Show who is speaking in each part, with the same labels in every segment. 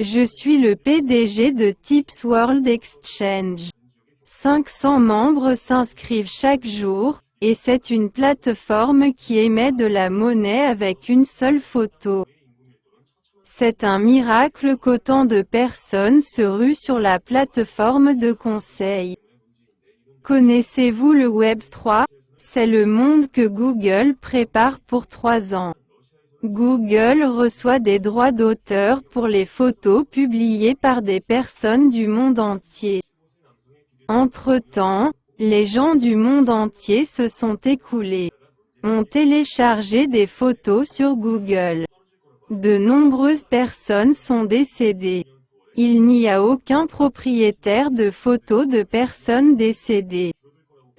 Speaker 1: Je suis le PDG de Tips World Exchange. 500 membres s'inscrivent chaque jour, et c'est une plateforme qui émet de la monnaie avec une seule photo. C'est un miracle qu'autant de personnes se ruent sur la plateforme de conseil. Connaissez-vous le Web 3? C'est le monde que Google prépare pour 3 ans. Google reçoit des droits d'auteur pour les photos publiées par des personnes du monde entier. Entre-temps, les gens du monde entier se sont écoulés, ont téléchargé des photos sur Google. De nombreuses personnes sont décédées. Il n'y a aucun propriétaire de photos de personnes décédées.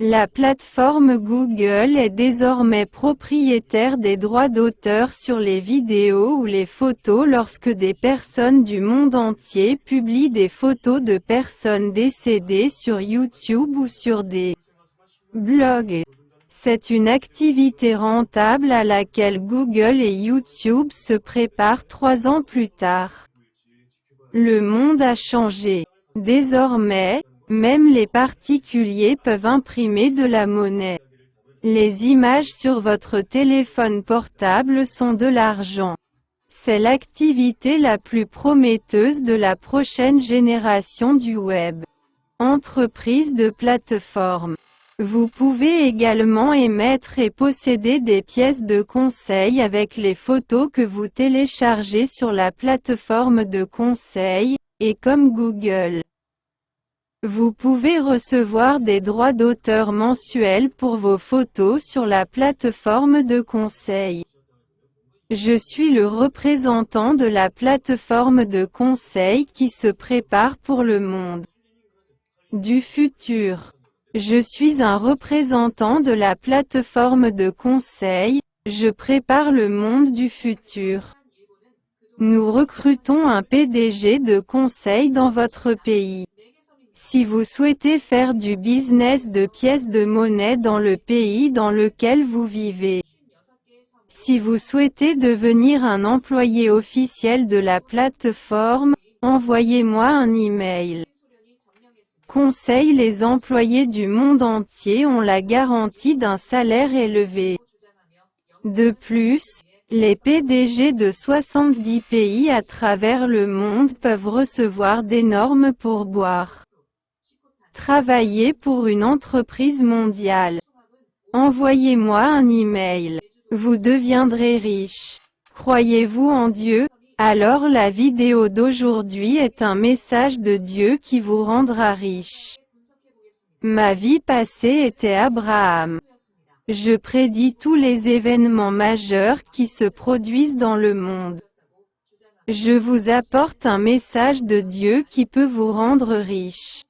Speaker 1: La plateforme Google est désormais propriétaire des droits d'auteur sur les vidéos ou les photos lorsque des personnes du monde entier publient des photos de personnes décédées sur YouTube ou sur des blogs. C'est une activité rentable à laquelle Google et YouTube se préparent 3 ans plus tard. Le monde a changé. Désormais, même les particuliers peuvent imprimer de la monnaie. Les images sur votre téléphone portable sont de l'argent. C'est l'activité la plus prometteuse de la prochaine génération du web. Entreprise de plateforme. Vous pouvez également émettre et posséder des pièces de conseil avec les photos que vous téléchargez sur la plateforme de conseil, et comme Google. Vous pouvez recevoir des droits d'auteur mensuels pour vos photos sur la plateforme de conseil. Je suis le représentant de la plateforme de conseil qui se prépare pour le monde du futur. Je suis un représentant de la plateforme de conseil, je prépare le monde du futur. Nous recrutons un PDG de conseil dans votre pays. Si vous souhaitez faire du business de pièces de monnaie dans le pays dans lequel vous vivez. Si vous souhaitez devenir un employé officiel de la plateforme, envoyez-moi un email. Conseil. Les employés du monde entier ont la garantie d'un salaire élevé. De plus, les PDG de 70 pays à travers le monde peuvent recevoir d'énormes pourboires. Travailler pour une entreprise mondiale. Envoyez-moi un email. Vous deviendrez riche. Croyez-vous en Dieu? Alors la vidéo d'aujourd'hui est un message de Dieu qui vous rendra riche. Ma vie passée était Abraham. Je prédis tous les événements majeurs qui se produisent dans le monde. Je vous apporte un message de Dieu qui peut vous rendre riche.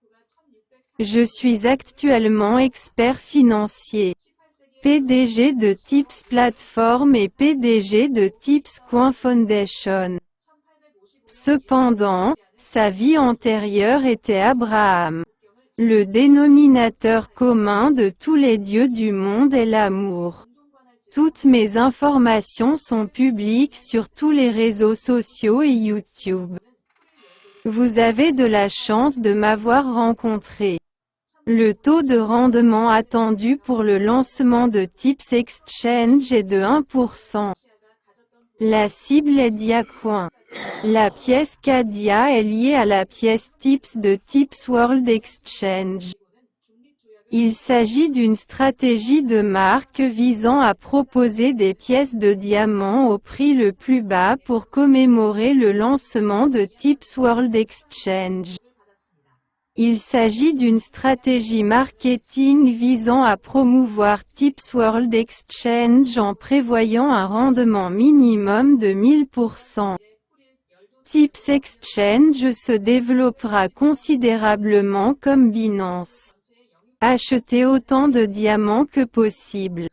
Speaker 1: Je suis actuellement expert financier, PDG de Tips Platform et PDG de Tips Coin Foundation. Cependant, sa vie antérieure était Abraham. Le dénominateur commun de tous les dieux du monde est l'amour. Toutes mes informations sont publiques sur tous les réseaux sociaux et YouTube. Vous avez de la chance de m'avoir rencontré. Le taux de rendement attendu pour le lancement de Tips Exchange est de 1%. La cible est DiaCoin. La pièce CADIA est liée à la pièce Tips de Tips World Exchange. Il s'agit d'une stratégie de marque visant à proposer des pièces de diamant au prix le plus bas pour commémorer le lancement de Tips World Exchange. Il s'agit d'une stratégie marketing visant à promouvoir Tips World Exchange en prévoyant un rendement minimum de 1000%. Tips Exchange se développera considérablement comme Binance. Achetez autant de diamants que possible.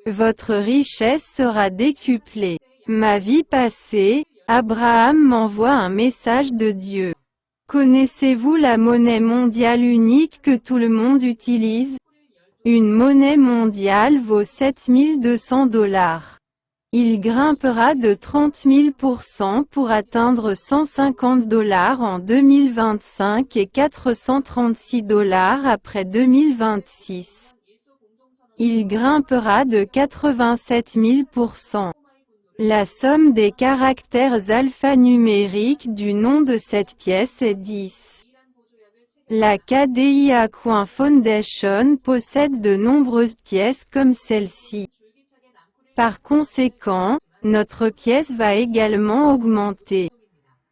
Speaker 1: Votre richesse sera décuplée. Ma vie passée, Abraham m'envoie un message de Dieu. Connaissez-vous la monnaie mondiale unique que tout le monde utilise? Une monnaie mondiale vaut $7200. Il grimpera de 30 000% pour atteindre $150 en 2025 et $436 après 2026. Il grimpera de 87 000%. La somme des caractères alphanumériques du nom de cette pièce est 10. La KDIA Coin Foundation possède de nombreuses pièces comme celle-ci. Par conséquent, notre pièce va également augmenter.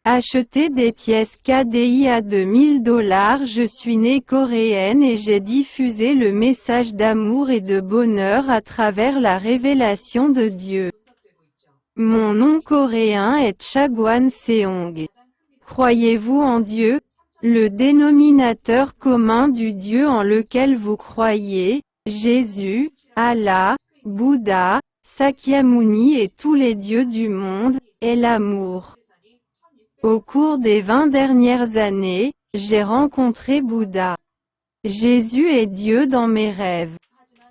Speaker 1: Achetez des pièces KDI à $2000. Je suis née coréenne et j'ai diffusé le message d'amour et de bonheur à travers la révélation de Dieu. Mon nom coréen est Chagwan Seong. Croyez-vous en Dieu? Le dénominateur commun du Dieu en lequel vous croyez, Jésus, Allah, Bouddha, Sakyamuni et tous les dieux du monde, est l'amour. Au cours des 20 dernières années, j'ai rencontré Bouddha. Jésus est Dieu dans mes rêves.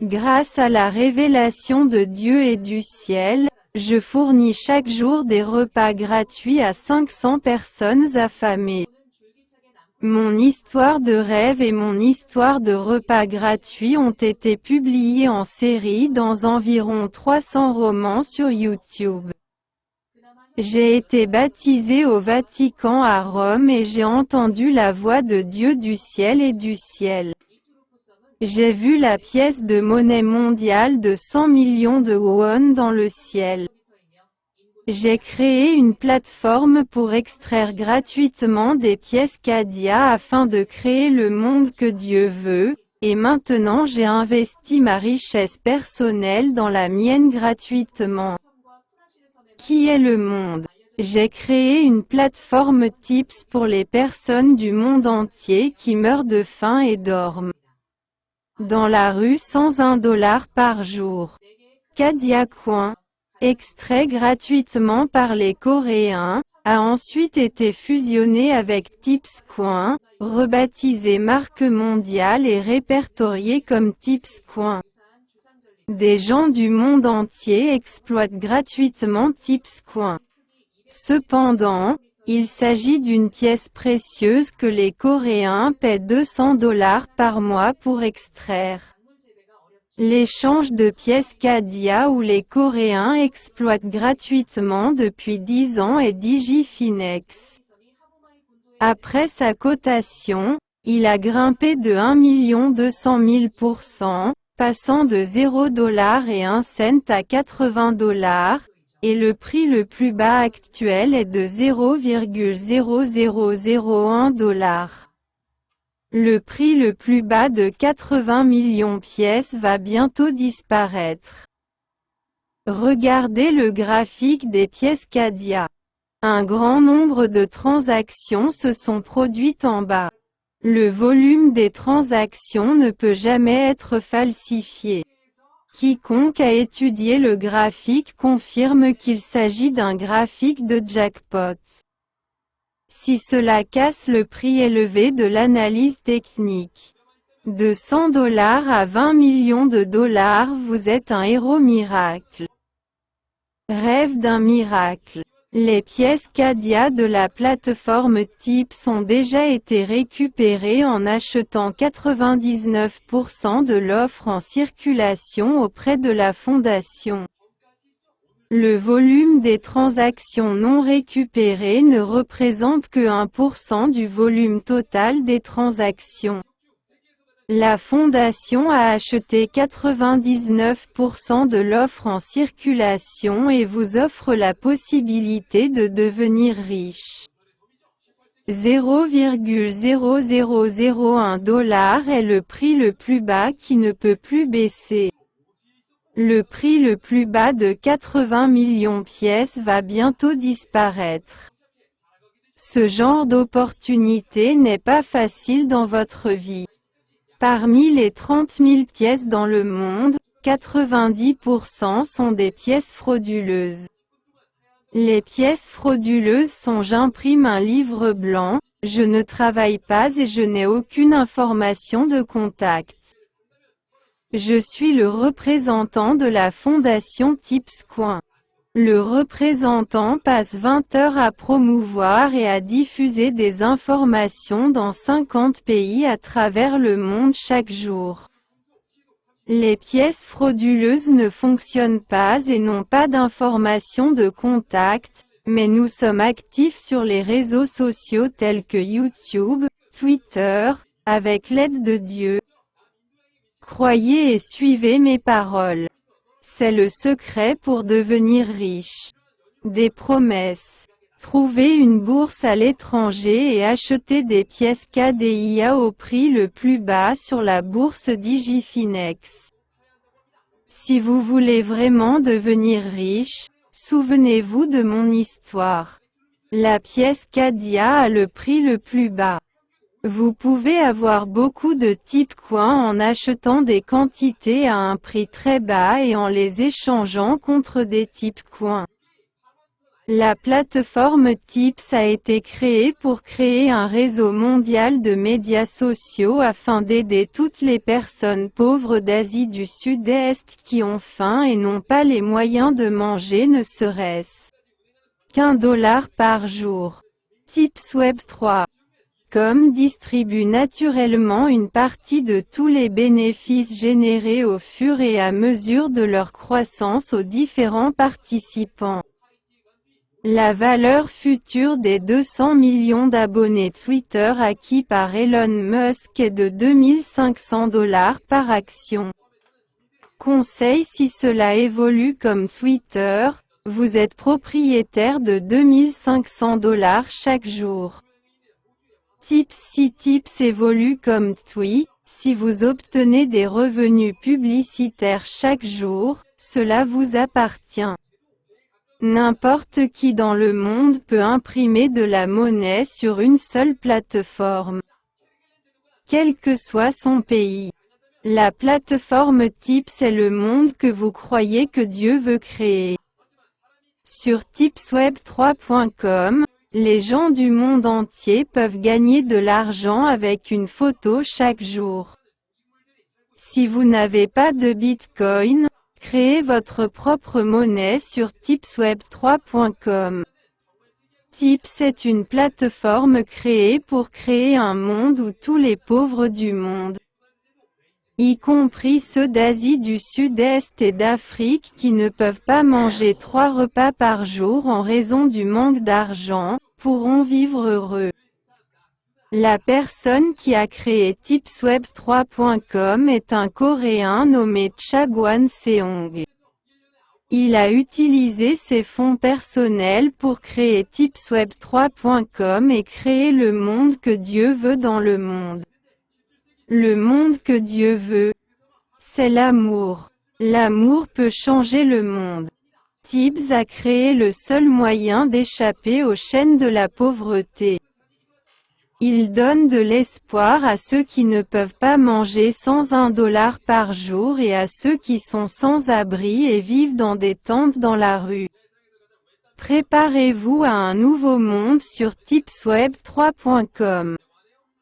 Speaker 1: Grâce à la révélation de Dieu et du ciel, je fournis chaque jour des repas gratuits à 500 personnes affamées. Mon histoire de rêve et mon histoire de repas gratuits ont été publiées en série dans environ 300 romans sur YouTube. J'ai été baptisée au Vatican à Rome et j'ai entendu la voix de Dieu du ciel et du ciel. J'ai vu la pièce de monnaie mondiale de 100 millions de won dans le ciel. J'ai créé une plateforme pour extraire gratuitement des pièces Cadia afin de créer le monde que Dieu veut, et maintenant j'ai investi ma richesse personnelle dans la mienne gratuitement. Qui est le monde? J'ai créé une plateforme Tips pour les personnes du monde entier qui meurent de faim et dorment dans la rue sans $1 par jour. Cadia Coin, extrait gratuitement par les Coréens, a ensuite été fusionné avec Tips Coin, rebaptisé marque mondiale et répertorié comme Tips Coin. Des gens du monde entier exploitent gratuitement Tips Coin. Cependant, il s'agit d'une pièce précieuse que les Coréens paient $200 par mois pour extraire. L'échange de pièces Cadia où les Coréens exploitent gratuitement depuis 10 ans est Digifinex. Après sa cotation, il a grimpé de 1 200 000%, passant de $0 et 1 cent à $80, et le prix le plus bas actuel est de $0,0001. Le prix le plus bas de 80 millions pièces va bientôt disparaître. Regardez le graphique des pièces Cadia. Un grand nombre de transactions se sont produites en bas. Le volume des transactions ne peut jamais être falsifié. Quiconque a étudié le graphique confirme qu'il s'agit d'un graphique de jackpot. Si cela casse le prix élevé de l'analyse technique, de $100 à 20 millions de dollars, vous êtes un héros miracle. Rêve d'un miracle. Les pièces Cadia de la plateforme Tips ont déjà été récupérées en achetant 99% de l'offre en circulation auprès de la fondation. Le volume des transactions non récupérées ne représente que 1% du volume total des transactions. La fondation a acheté 99% de l'offre en circulation et vous offre la possibilité de devenir riche. $0,0001 est le prix le plus bas qui ne peut plus baisser. Le prix le plus bas de 80 millions pièces va bientôt disparaître. Ce genre d'opportunité n'est pas facile dans votre vie. Parmi les 30 000 pièces dans le monde, 90% sont des pièces frauduleuses. Les pièces frauduleuses sont: j'imprime un livre blanc, je ne travaille pas et je n'ai aucune information de contact. Je suis le représentant de la fondation Tips Coin. Le représentant passe 20 heures à promouvoir et à diffuser des informations dans 50 pays à travers le monde chaque jour. Les pièces frauduleuses ne fonctionnent pas et n'ont pas d'informations de contact, mais nous sommes actifs sur les réseaux sociaux tels que YouTube, Twitter, avec l'aide de Dieu. Croyez et suivez mes paroles. C'est le secret pour devenir riche. Des promesses. Trouvez une bourse à l'étranger et achetez des pièces KDIA au prix le plus bas sur la bourse Digifinex. Si vous voulez vraiment devenir riche, souvenez-vous de mon histoire. La pièce KDIA a le prix le plus bas. Vous pouvez avoir beaucoup de Tipcoin en achetant des quantités à un prix très bas et en les échangeant contre des Tipcoins. La plateforme Tips a été créée pour créer un réseau mondial de médias sociaux afin d'aider toutes les personnes pauvres d'Asie du Sud-Est qui ont faim et n'ont pas les moyens de manger ne serait-ce qu'$1 par jour. Tips Web 3. Distribue naturellement une partie de tous les bénéfices générés au fur et à mesure de leur croissance aux différents participants. La valeur future des 200 millions d'abonnés Twitter acquis par Elon Musk est de $2500 par action. Conseil: si cela évolue comme Twitter, vous êtes propriétaire de $2500 chaque jour. Tips: si Tips évolue comme Twi, si vous obtenez des revenus publicitaires chaque jour, cela vous appartient. N'importe qui dans le monde peut imprimer de la monnaie sur une seule plateforme. Quel que soit son pays. La plateforme Tips est le monde que vous croyez que Dieu veut créer. Sur tipsweb3.com, les gens du monde entier peuvent gagner de l'argent avec une photo chaque jour. Si vous n'avez pas de Bitcoin, créez votre propre monnaie sur tipsweb3.com. Tips est une plateforme créée pour créer un monde où tous les pauvres du monde, y compris ceux d'Asie du Sud-Est et d'Afrique qui ne peuvent pas manger 3 repas par jour en raison du manque d'argent, pourront vivre heureux. La personne qui a créé tipsweb3.com est un Coréen nommé Chagwan Seong. Il a utilisé ses fonds personnels pour créer tipsweb3.com et créer le monde que Dieu veut dans le monde. Le monde que Dieu veut, c'est l'amour. L'amour peut changer le monde. Tips a créé le seul moyen d'échapper aux chaînes de la pauvreté. Il donne de l'espoir à ceux qui ne peuvent pas manger sans $1 par jour et à ceux qui sont sans abri et vivent dans des tentes dans la rue. Préparez-vous à un nouveau monde sur tipsweb3.com.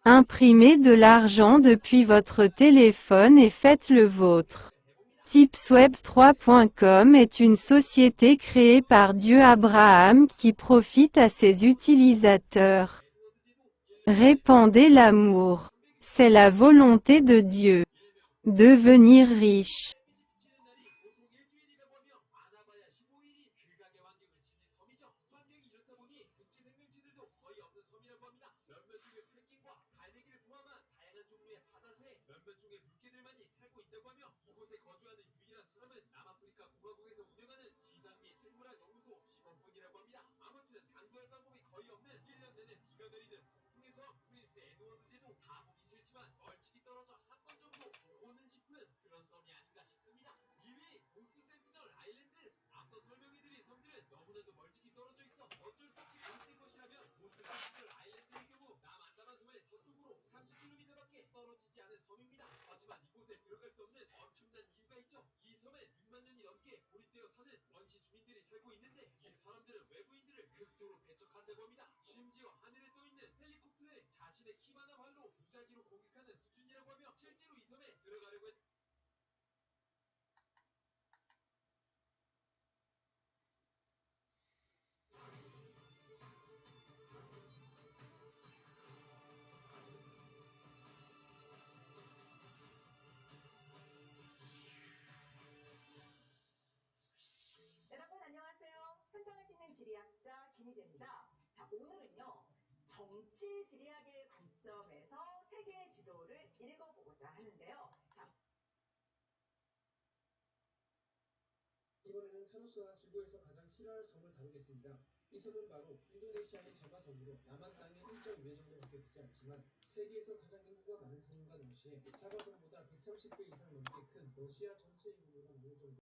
Speaker 1: Imprimez de l'argent depuis votre téléphone et faites le vôtre. Tipsweb3.com est une société créée par Dieu Abraham qui profite à ses utilisateurs. Répandez l'amour. C'est la volonté de Dieu. Devenir riche.
Speaker 2: 지리학자 김희재입니다. 자, 오늘은요, 정치 지리학의 관점에서 세계 지도를 읽어보고자 하는데요. 자,
Speaker 3: 이번에는 타누스와 지구에서 가장 싫어할 섬을 다루겠습니다. 이 섬은 바로 인도네시아의 자바 섬으로 남한 땅의 1.2배 정도밖에 되지 않지만 세계에서 가장 인구가 많은 섬과 동시에 자바 섬보다 130배 이상 넘게 큰 러시아 전체 인구보다 많을 정도